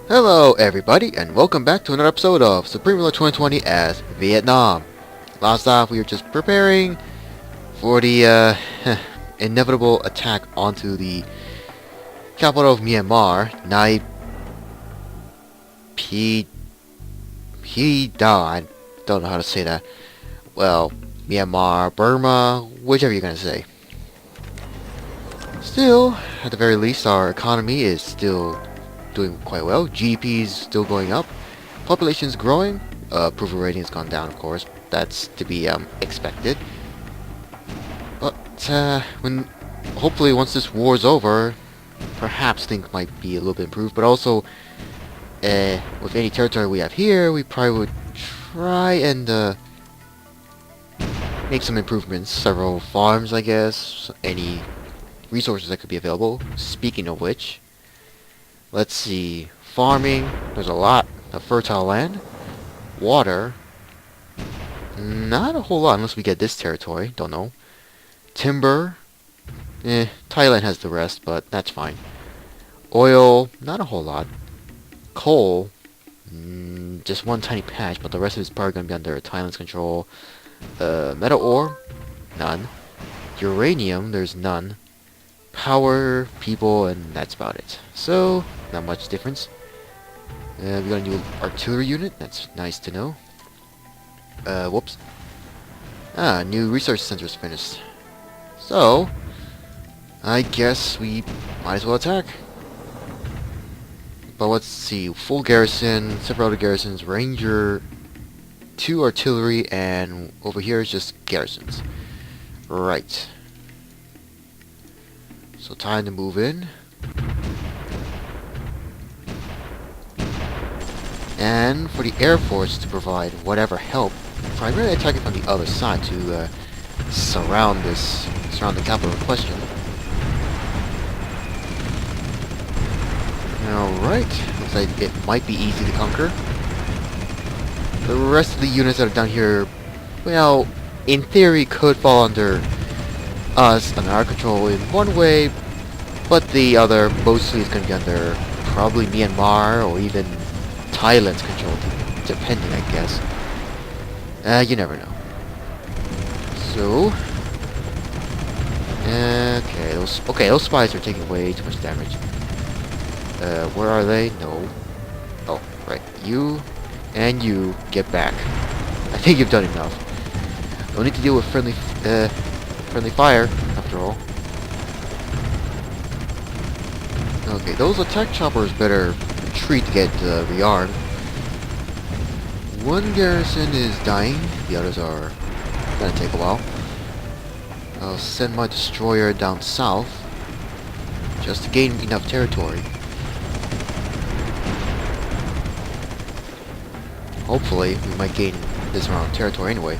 Hello everybody and welcome back to another episode of Supreme Ruler 2020 as Vietnam. Last off we were just preparing for the inevitable attack onto the capital of Myanmar, Nai P Da. I don't know how to say that. Well, Myanmar, Burma, whichever you're gonna say. Still, at the very least, our economy is still doing quite well. GDP is still going up. Population's growing. Approval rating has gone down, of course. That's to be expected. But when hopefully once this war's over, perhaps things might be a little bit improved. But also, with any territory we have here, we probably would try and make some improvements. Several farms, I guess. Any resources that could be available. Speaking of which, let's see. Farming. There's a lot of fertile land. Water. Not a whole lot unless we get this territory. Don't know. Timber. Thailand has the rest, but that's fine. Oil. Not a whole lot. Coal. Just one tiny patch, but the rest of it's probably going to be under Thailand's control. Metal ore. None. Uranium. There's none. Power, people, and that's about it. So, not much difference. We got a new artillery unit. That's nice to know. Whoops. New research center's finished. So, I guess we might as well attack. But let's see. Full garrison, several other garrisons, ranger, 2 artillery, and over here is just garrisons. Right. So time to move in. And for the Air Force to provide whatever help, primarily attacking from the other side to surround the capital in question. Alright, looks like it might be easy to conquer. The rest of the units that are down here, well, in theory could fall under us, under our control in one way, but the other mostly is going to be under probably Myanmar or even Thailand's control, depending, I guess. You never know. So, those spies are taking way too much damage. Where are they? No. Oh, right. You and you get back. I think you've done enough. Don't need to deal with friendly fire, after all. Okay, those attack choppers better retreat to get rearmed. One garrison is dying, the others are gonna take a while. I'll send my destroyer down south, just to gain enough territory. Hopefully, we might gain this amount of territory anyway.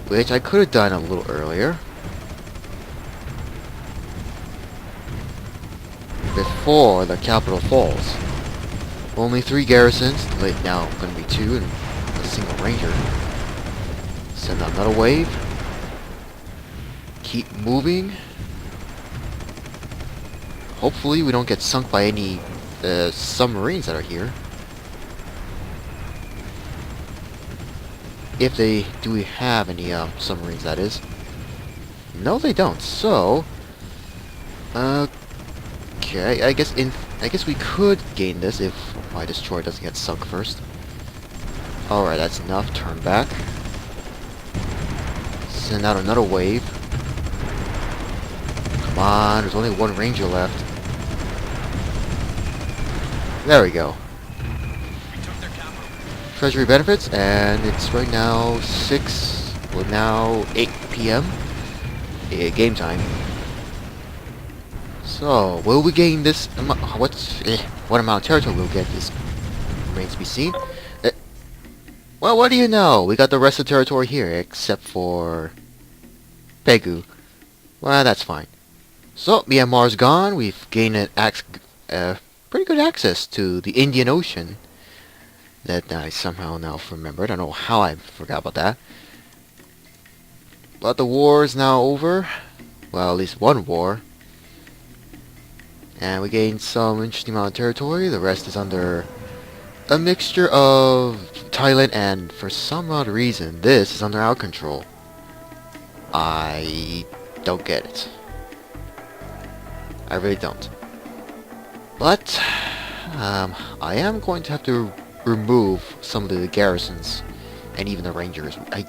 Which I could have done a little earlier. Before the capital falls. Only 3 garrisons, now going to be 2 and a single ranger. Send out another wave. Keep moving. Hopefully we don't get sunk by any submarines that are here. If they do we have any submarines, that is. No, they don't. So, okay, I guess we could gain this if my destroyer doesn't get sunk first. Alright, that's enough. Turn back. Send out another wave. Come on, there's only 1 ranger left. There we go. Treasury benefits, and it's right now 8 p.m. Game time. So, will we gain this? What amount of territory we'll get? This remains to be seen. Well, what do you know? We got the rest of the territory here, except for Pegu. Well, that's fine. So, Myanmar's gone. We've gained pretty good access to the Indian Ocean. That I somehow now remembered. I don't know how I forgot about that. But the war is now over. Well, at least one war. And we gained some interesting amount of territory. The rest is under a mixture of Thailand, and for some odd reason, this is under our control. I don't get it. I really don't. But, I am going to have to remove some of the garrisons, and even the rangers. I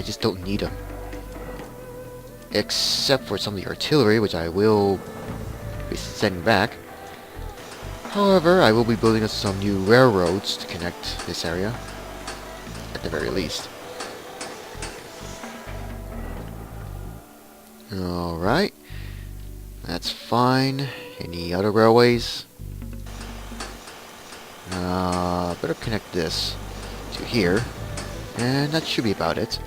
just don't need them. Except for some of the artillery, which I will be sending back. However, I will be building us some new railroads to connect this area, at the very least. Alright. That's fine. Any other railways? Better connect this to here. And that should be about it.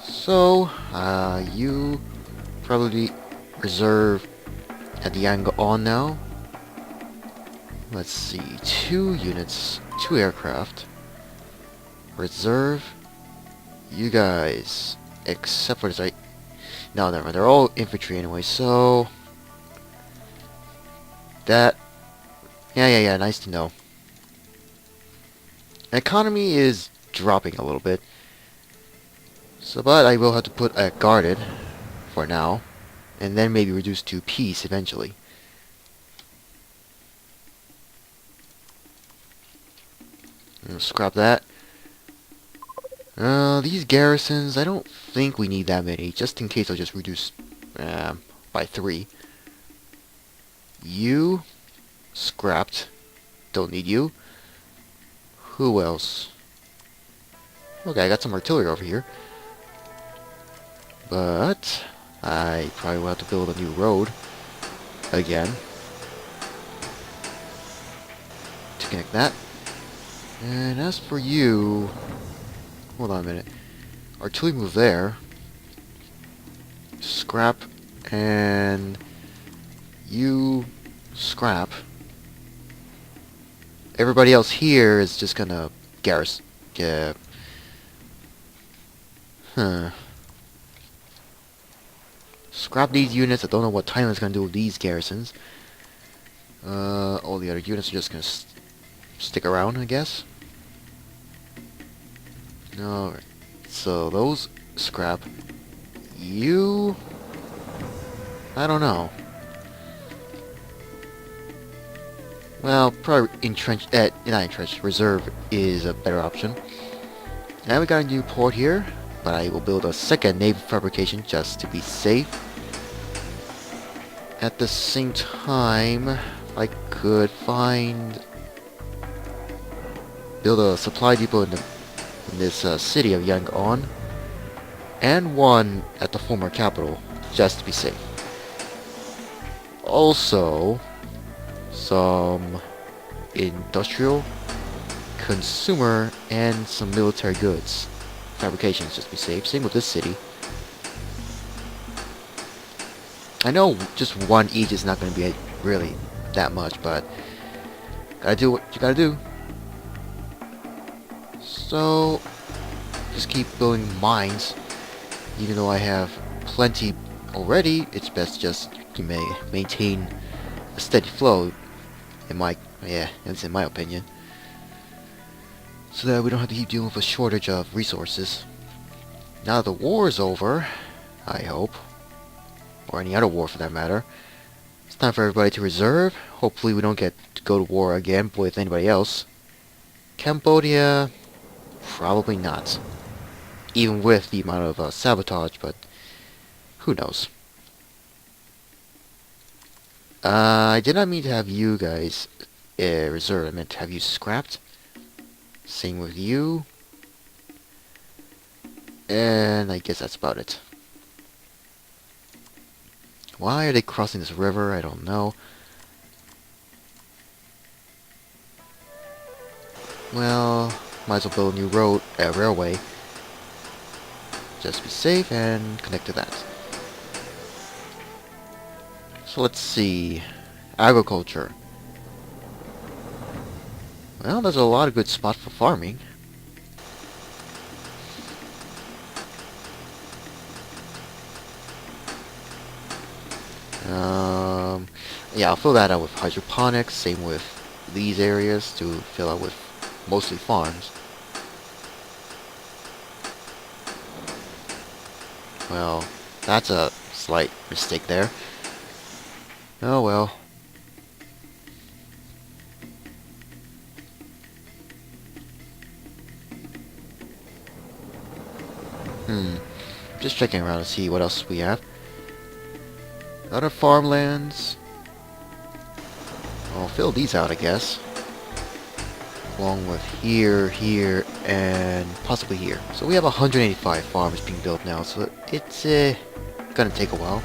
So, you probably reserve at the angle on now. Let's see, 2 units, 2 aircraft. Reserve. You guys, except for this, right? No, never mind. They're all infantry anyway, so that. Yeah. Nice to know. Economy is dropping a little bit. So, but I will have to put a guarded for now, and then maybe reduce to peace eventually. Scrap that. These garrisons, I don't think we need that many. Just in case, I'll just reduce by 3. You scrapped. Don't need you. Who else? Okay, I got some artillery over here. But I probably will have to build a new road again to connect that. And as for you, hold on a minute. Artillery move there. Scrap, and you scrap. Everybody else here is just gonna garrison. Yeah. Scrap these units. I don't know what Thailand's gonna do with these garrisons. All the other units are just gonna stick around, I guess. Alright. So those scrap. You, I don't know. Well, probably not entrenched. Reserve is a better option. Now we got a new port here, but I will build a second naval fabrication just to be safe. At the same time, I could build a supply depot in this city of Yangon, and one at the former capital, just to be safe. Also, some industrial, consumer, and some military goods fabrications, just to be safe. Same with this city. I know just one each is not going to be really that much, but gotta do what you gotta do. So, just keep building mines. Even though I have plenty already, it's best just to maintain a steady flow. That's in my opinion. So that we don't have to keep dealing with a shortage of resources. Now the war is over, I hope. Or any other war for that matter. It's time for everybody to reserve. Hopefully we don't get to go to war again with anybody else. Cambodia, probably not. Even with the amount of sabotage, but who knows. I did not mean to have you guys reserved. I meant to have you scrapped. Same with you. And I guess that's about it. Why are they crossing this river? I don't know. Well, might as well build a new railway. Just be safe and connect to that. So let's see. Agriculture. Well, there's a lot of good spots for farming. Yeah, I'll fill that out with hydroponics. Same with these areas to fill out with mostly farms. Well, that's a slight mistake there. Oh well. Just checking around to see what else we have. Other farmlands. I'll fill these out, I guess. Along with here, here, and possibly here. So we have 185 farms being built now, so it's gonna take a while.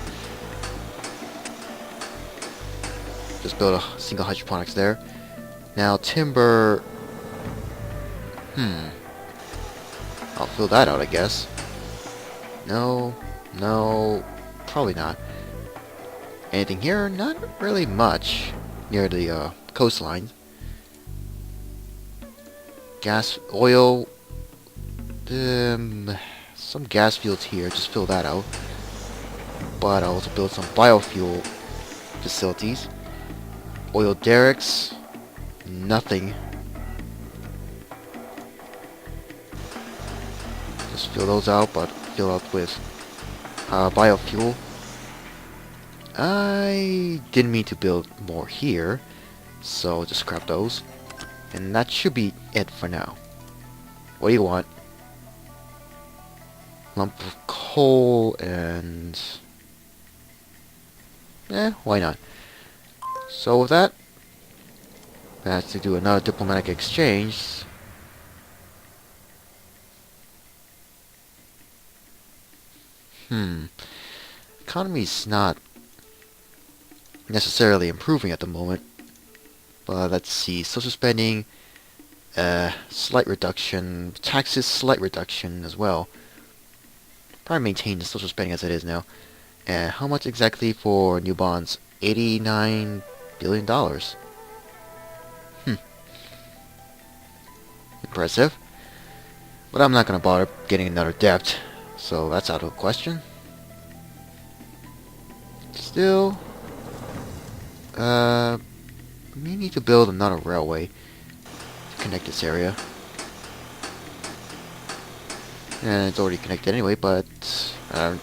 Just build a single hydroponics there. Now timber... I'll fill that out, I guess. No, no, probably not. Anything here? Not really much near the coastline. Gas, oil, some gas fields here. Just fill that out. But I'll also build some biofuel facilities. Oil derricks, nothing. Just fill those out, but fill out with biofuel. I didn't mean to build more here, so just scrap those. And that should be it for now. What do you want? Lump of coal and... why not? So with that, I have to do another diplomatic exchange. Economy's not necessarily improving at the moment. But let's see, social spending, slight reduction, taxes, slight reduction as well. Probably maintain the social spending as it is now. And how much exactly for new bonds? $89 billion. Impressive. But I'm not going to bother getting another debt, so that's out of the question. Still, we need to build another railway to connect this area. And it's already connected anyway, but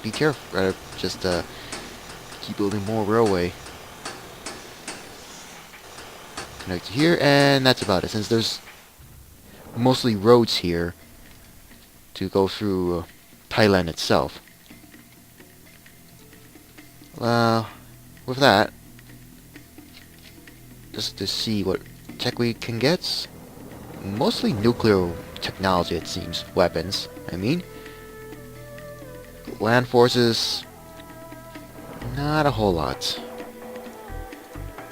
be careful. Just keep building more railway. Connected here, and that's about it. Since there's mostly roads here to go through Thailand itself. With that, just to see what tech we can get. Mostly nuclear technology, it seems. Weapons, I mean. Land forces, not a whole lot.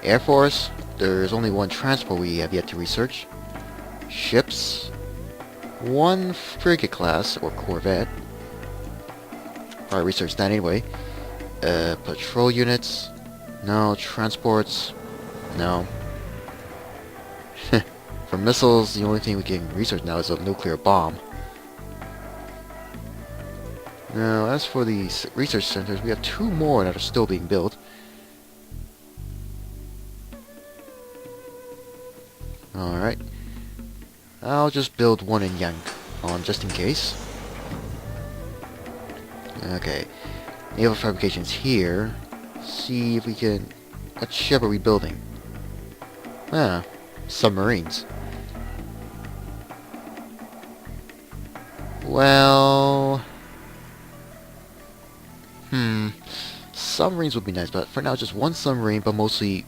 Air Force, there's only one transport we have yet to research. Ships, one frigate class, or corvette. Probably research that anyway. Patrol units, no. Transports, no. For missiles, the only thing we can research now is a nuclear bomb. Now, as for the research centers, we have 2 more that are still being built. Alright. I'll just build one in Yangon, just in case. Okay. Naval fabrications here. See if we can... What ship are we building? Submarines. Well... Submarines would be nice, but for now just one submarine, but mostly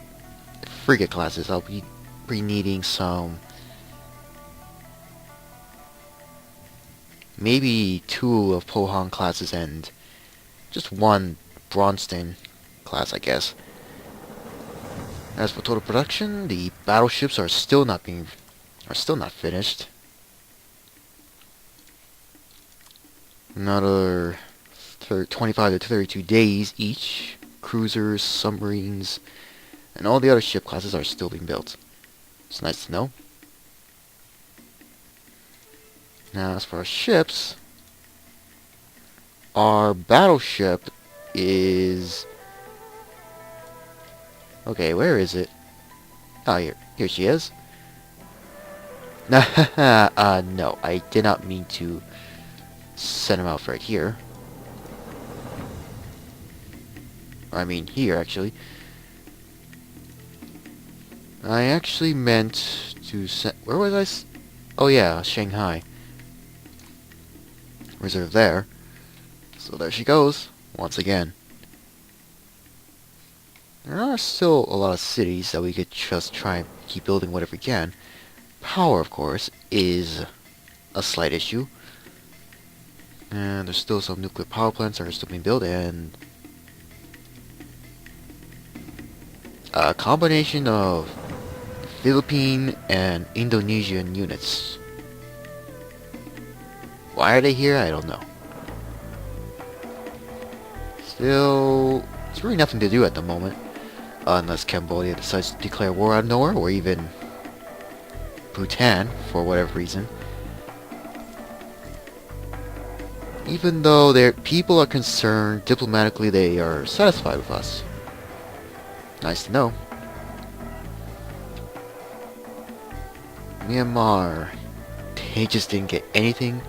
frigate classes. I'll be needing some... Maybe 2 of Pohang classes and just 1 Bronstein class, I guess. As for total production, the battleships are still not finished. Another 25 to 32 days each. Cruisers, submarines, and all the other ship classes are still being built. It's nice to know. Now, as for our ships, our battleship is Okay, where is it? Oh, here she is. No, I did not mean to send him out right here. Or I mean here, actually. I actually meant to send... Where was I? Oh yeah, Shanghai. Reserve there. So there she goes, once again. There are still a lot of cities that we could just try and keep building whatever we can. Power, of course, is a slight issue. And there's still some nuclear power plants that are still being built, and a combination of Philippine and Indonesian units. Why are they here? I don't know. Still, there's really nothing to do at the moment. Unless Cambodia decides to declare war out of nowhere, or even Bhutan, for whatever reason. Even though their people are concerned, diplomatically they are satisfied with us. Nice to know. Myanmar, they just didn't get anything.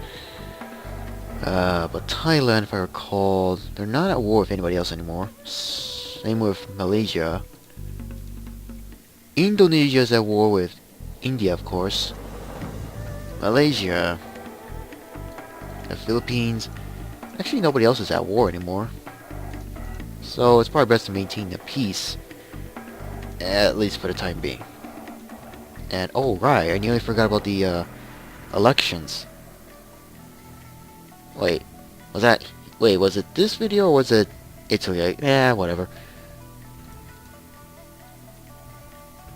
But Thailand, if I recall, they're not at war with anybody else anymore. Same with Malaysia. Indonesia's at war with India, of course. Malaysia. The Philippines. Actually, nobody else is at war anymore. So it's probably best to maintain the peace. At least for the time being. And, oh right, I nearly forgot about the elections. Wait, was it this video or was it Italy? Whatever.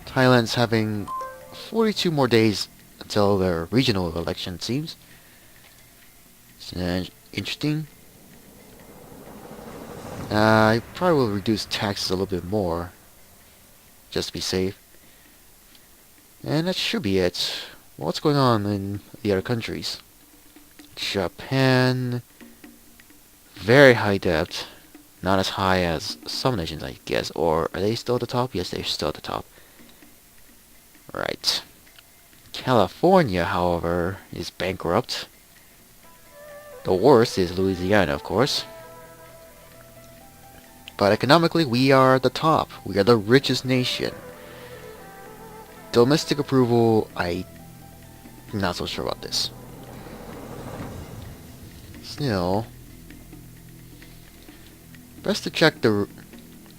Thailand's having 42 more days until their regional election, it seems. It's interesting. I probably will reduce taxes a little bit more, just to be safe. And that should be it. What's going on in the other countries? Japan, very high debt. Not as high as some nations, I guess. Or are they still at the top? Yes, they're still at the top. Right. California, however, is bankrupt. The worst is Louisiana, of course. But economically, we are at the top. We are the richest nation. Domestic approval, I'm not so sure about this. Still, best to check the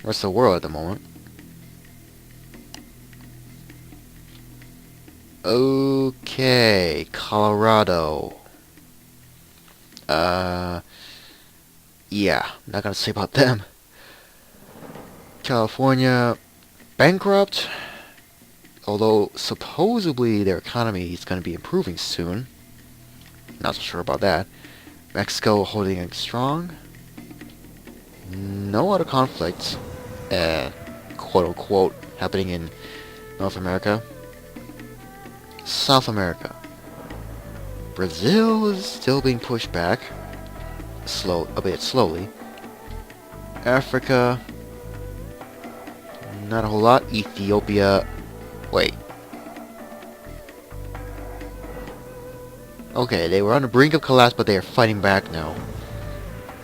rest of the world at the moment. Okay, Colorado. Yeah, not gonna say about them. California, bankrupt. Although supposedly their economy is gonna be improving soon. Not so sure about that. Mexico holding it strong. No other conflicts, quote unquote, happening in North America. South America. Brazil is still being pushed back, a bit slowly. Africa, not a whole lot. Ethiopia, wait. Okay, they were on the brink of collapse, but they are fighting back now.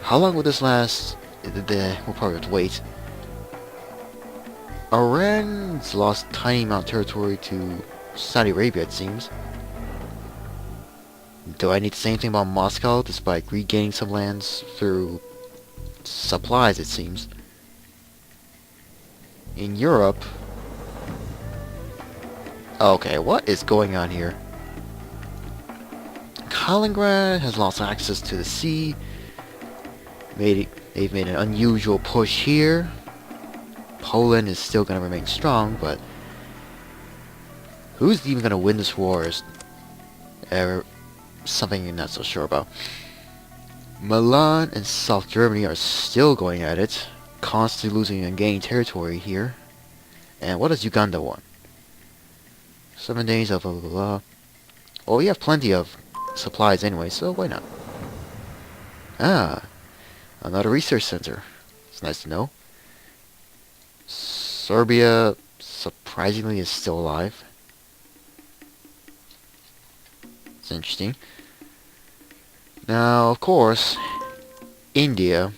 How long will this last? We'll probably have to wait. Iran's lost tiny amount of territory to Saudi Arabia, it seems. Do I need to say anything about Moscow, despite regaining some lands through supplies, it seems? In Europe... Okay, what is going on here? Kaliningrad has lost access to the sea. They've made an unusual push here. Poland is still going to remain strong, but who's even going to win this war is something you're not so sure about. Milan and South Germany are still going at it, constantly losing and gaining territory here. And what does Uganda want? 7 days of blah blah blah. Oh, we have plenty of supplies anyway, so why not? Ah, another research center. It's nice to know. Serbia, surprisingly, is still alive. It's interesting. Now, of course, India.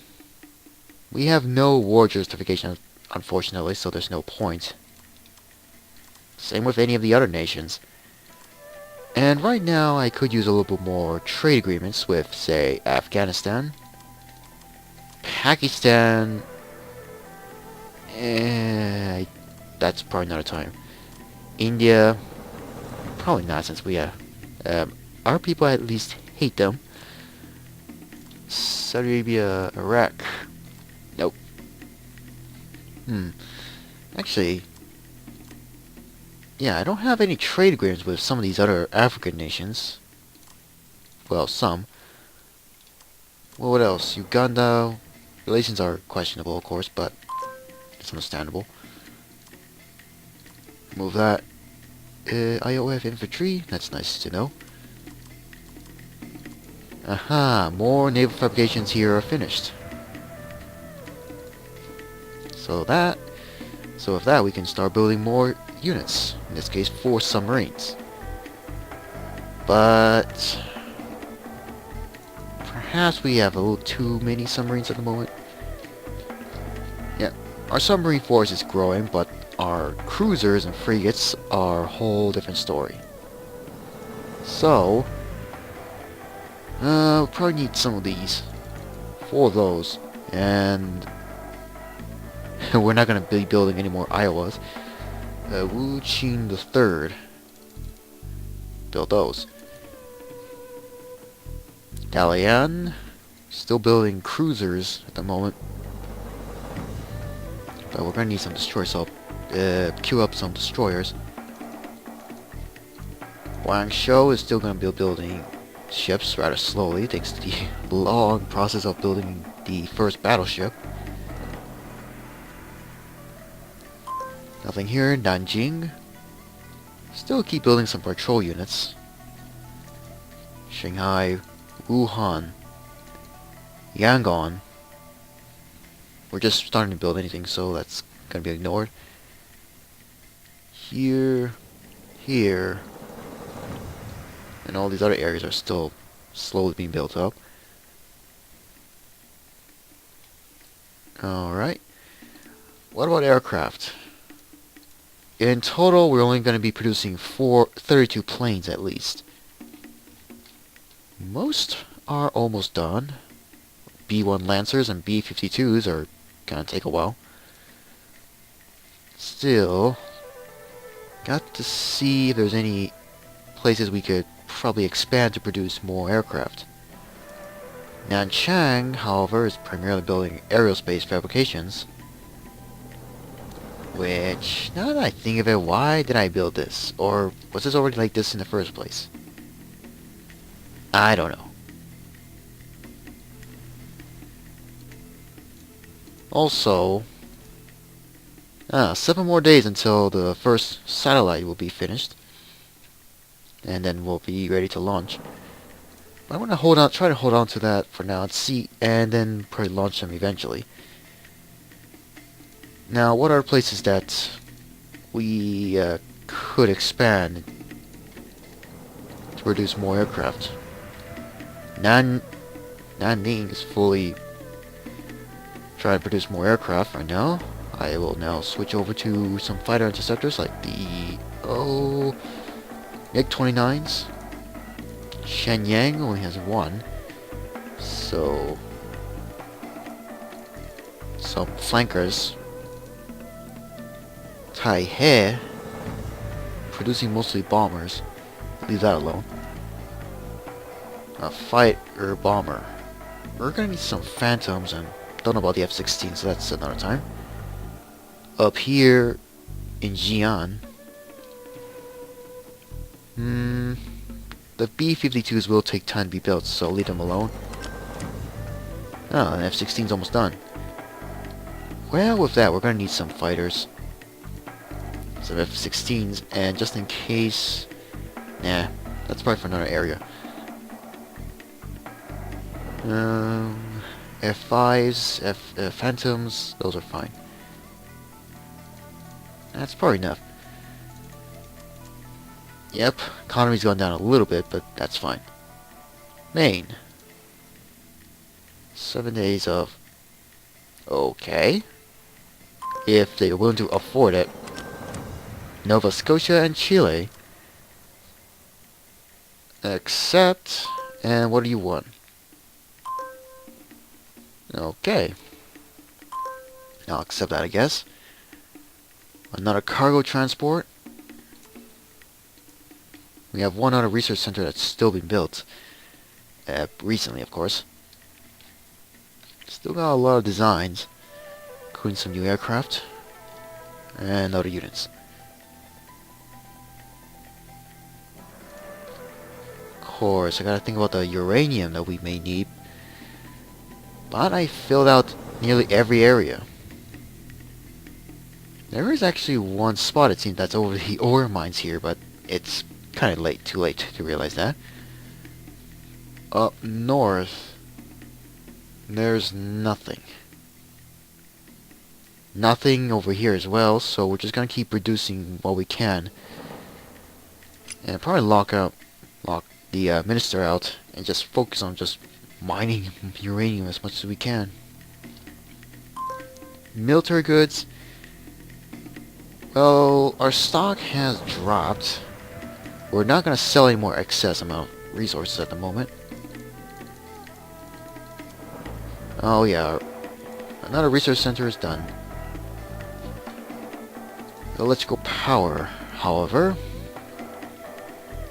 We have no war justification, unfortunately, so there's no point. Same with any of the other nations. And right now, I could use a little bit more trade agreements with, say, Afghanistan, Pakistan, that's probably not a time. India, probably not, since our people at least hate them. Saudi Arabia, Iraq, nope. Actually, yeah, I don't have any trade agreements with some of these other African nations. Well, some. Well, what else? Uganda. Relations are questionable, of course, but it's understandable. Move that. IOF infantry. That's nice to know. Aha, more naval fabrications here are finished. So with that, we can start building more units. In this case, 4 submarines. But perhaps we have a little too many submarines at the moment. Yeah, our submarine force is growing, but our cruisers and frigates are a whole different story. So, we'll probably need some of these. 4 of those. And we're not going to be building any more Iowas. Wu Qin the Third. Build those. Dalian. Still building cruisers at the moment. But we're going to need some destroyers, so I'll queue up some destroyers. Guangzhou is still going to be building ships rather slowly. It takes the long process of building the first battleship. Nothing here. Nanjing. Still keep building some patrol units. Shanghai. Wuhan. Yangon. We're just starting to build anything, so that's gonna be ignored. Here. Here. And all these other areas are still slowly being built up. Alright. What about aircraft? In total, we're only going to be producing 32 planes at least. Most are almost done. B-1 Lancers and B-52s are going to take a while. Still, got to see if there's any places we could probably expand to produce more aircraft. Nanchang, however, is primarily building aerospace fabrications. Which, now that I think of it, why did I build this? Or was this already like this in the first place? I don't know. Also, 7 more days until the first satellite will be finished. And then we'll be ready to launch. I want to try to hold on to that for now and see, and then probably launch them eventually. Now, what are places that we could expand to produce more aircraft? Nanning is fully trying to produce more aircraft right now. I will now switch over to some fighter interceptors like the MiG-29s. Shenyang only has 1, so some flankers. Taihe, producing mostly bombers. Leave that alone. A fighter bomber. We're gonna need some Phantoms, and don't know about the F-16, so that's another time. Up here in Xi'an, the B-52s will take time to be built, so leave them alone. An F-16's almost done. Well, with that, we're gonna need some fighters. Some F-16s, and just in case... Nah, that's probably for another area. F5s, Phantoms, those are fine. That's probably enough. Yep, economy's gone down a little bit, but that's fine. Maine. 7 days of... Okay. If they're willing to afford it. Nova Scotia and Chile. Accept. And what do you want? Okay. I'll accept that, I guess. Another cargo transport. We have one other research center that's still being built. Recently, of course. Still got a lot of designs, including some new aircraft and other units. Of course, I gotta think about the uranium that we may need. But I filled out nearly every area. There is actually one spot, it seems, that's over the ore mines here, but it's kind of late, too late to realize that. Up north, there's nothing. Nothing over here as well, so we're just gonna keep producing what we can. And probably lock the minister out and just focus on just mining uranium as much as we can. Military goods. Well, our stock has dropped. We're not going to sell any more excess amount of resources at the moment. Oh yeah, another research center is done. Electrical power, however,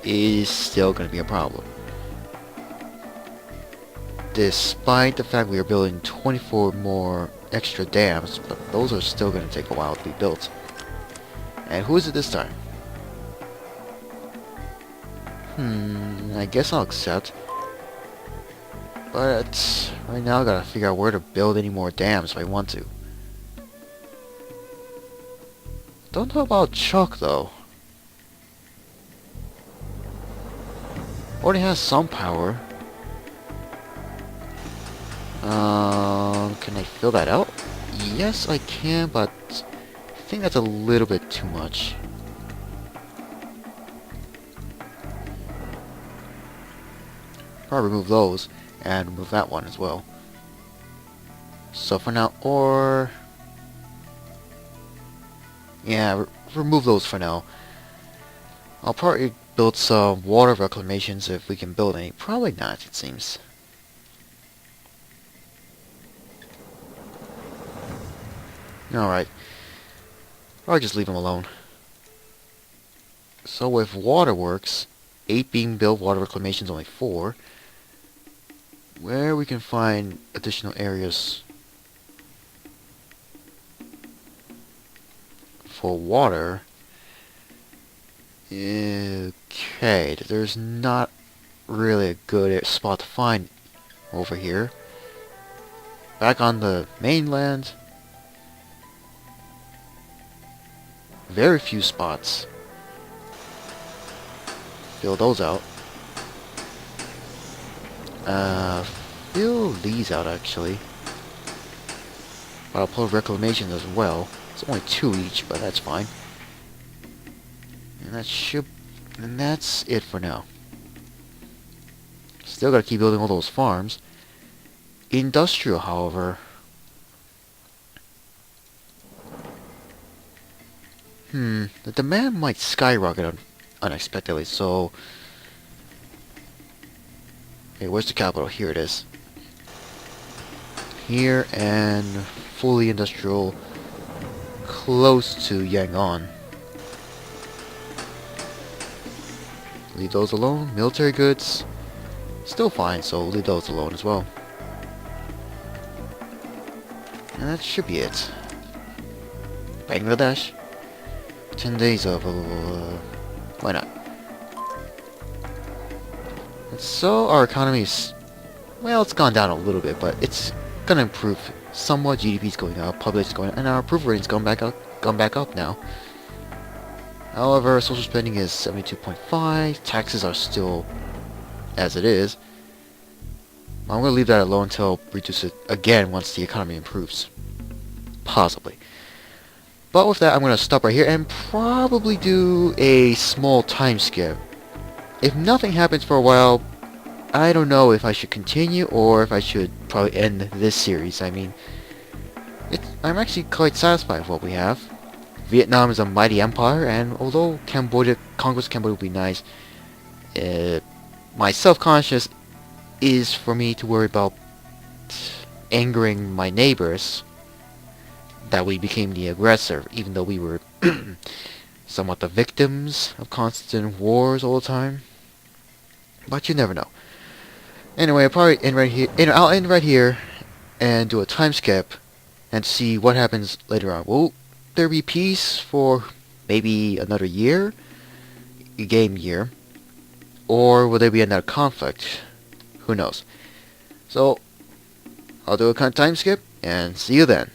is still going to be a problem. Despite the fact we are building 24 more extra dams, but those are still going to take a while to be built. And who is it this time? I guess I'll accept. But right now I gotta figure out where to build any more dams if I want to. Don't know about Chuck though. Already has some power. Can I fill that out? Yes, I can, but I think that's a little bit too much. Probably remove those and remove that one as well. So for now, or yeah, remove those for now. I'll probably build some water reclamations if we can build any. Probably not, it seems. Alright. I'll just leave them alone. So with waterworks, 8 being built, water reclamation's only 4. Where we can find additional areas for water. Okay, there's not really a good spot to find over here. Back on the mainland, very few spots. Fill those out. Fill these out actually. But I'll put reclamation as well. It's only 2 each, but that's fine. And that's it for now. Still gotta keep building all those farms. Industrial, however. The demand might skyrocket unexpectedly, so... Okay, where's the capital? Here it is. Here and fully industrial, close to Yangon. Leave those alone. Military goods, still fine, so leave those alone as well. And that should be it. Bangladesh. 10 days of... why not? And so our economy is... well, it's gone down a little bit, but it's gonna improve somewhat. GDP's going up, population's going up, and our approval rate's gone back up now. However, social spending is 72.5. Taxes are still as it is. I'm gonna leave that alone until reduce it again once the economy improves. Possibly. But with that, I'm going to stop right here and probably do a small time skip. If nothing happens for a while, I don't know if I should continue or if I should probably end this series. I mean, I'm actually quite satisfied with what we have. Vietnam is a mighty empire, and although Conquest Cambodia would be nice, my self-conscious is for me to worry about angering my neighbors that we became the aggressor, even though we were somewhat the victims of constant wars all the time. But you never know. Anyway, I'll probably end right here. I'll end right here and do a time skip and see what happens later on. Will there be peace for maybe another year, a game year, or will there be another conflict? Who knows? So I'll do a time skip and see you then.